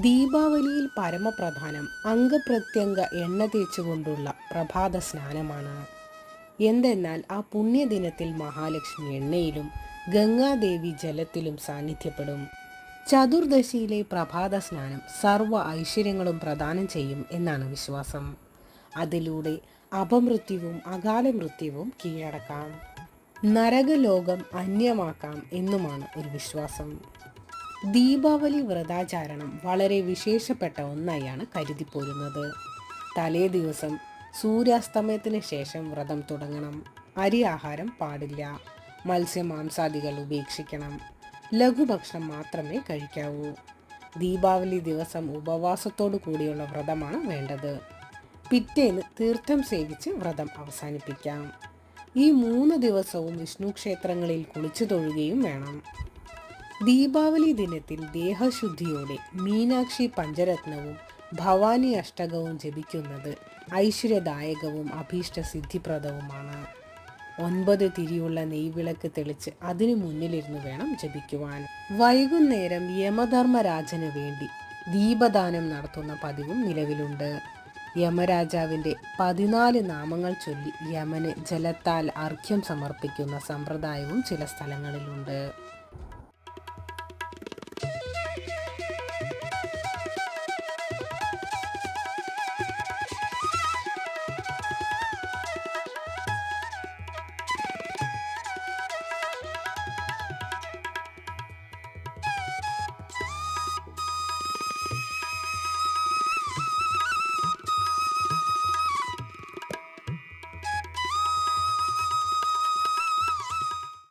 ദീപാവലിയിൽ പരമപ്രധാനം അംഗപ്രത്യംഗ എണ്ണ തേച്ചുകൊണ്ടുള്ള പ്രഭാത സ്നാനമാണ്. എന്തെന്നാൽ ആ പുണ്യദിനത്തിൽ മഹാലക്ഷ്മി എണ്ണയിലും ഗംഗാദേവി ജലത്തിലും സാന്നിധ്യപ്പെടും. ചതുർദശിയിലെ പ്രഭാത സ്നാനം സർവ്വ ഐശ്വര്യങ്ങളും പ്രദാനം ചെയ്യും എന്നാണ് വിശ്വാസം. അതിലൂടെ അപമൃത്യുവും അകാല മൃത്യുവും കീഴടക്കാം, നരകലോകം അന്യമാക്കാം എന്നുമാണ് ഒരു വിശ്വാസം. ദീപാവലി വ്രതാചാരണം വളരെ വിശേഷപ്പെട്ട ഒന്നായാണ് കരുതിപ്പോരുന്നത്. തലേ ദിവസം സൂര്യാസ്തമയത്തിന് ശേഷം വ്രതം തുടങ്ങണം. അരി ആഹാരം പാടില്ല. മത്സ്യമാംസാദികൾ ഉപേക്ഷിക്കണം. ലഘുഭക്ഷണം മാത്രമേ കഴിക്കാവൂ. ദീപാവലി ദിവസം ഉപവാസത്തോടു കൂടിയുള്ള വ്രതമാണ് വേണ്ടത്. പിറ്റേന്ന് തീർത്ഥം സേവിച്ച് വ്രതം അവസാനിപ്പിക്കാം. ഈ 3 ദിവസവും വിഷ്ണു ക്ഷേത്രങ്ങളിൽ കുളിച്ചു തൊഴുകയും വേണം. ദീപാവലി ദിനത്തിൽ ദേഹശുദ്ധിയോടെ മീനാക്ഷി പഞ്ചരത്നവും ഭവാനി അഷ്ടകവും ജപിക്കുന്നത് ഐശ്വര്യദായകവും അഭീഷ്ടസിദ്ധിപ്രദവുമാണ്. 9 തിരിയുള്ള നെയ്വിളക്ക് തെളിച്ച് അതിനു മുന്നിലിരുന്ന് വേണം ജപിക്കുവാൻ. വൈകുന്നേരം യമധർമ്മരാജന് വേണ്ടി ദീപദാനം നടത്തുന്ന പതിവും നിലവിലുണ്ട്. യമരാജാവിൻ്റെ 14 നാമങ്ങൾ ചൊല്ലി യമന് ജലത്താൽ അർഘ്യം സമർപ്പിക്കുന്ന സമ്പ്രദായവും ചില സ്ഥലങ്ങളിലുണ്ട്.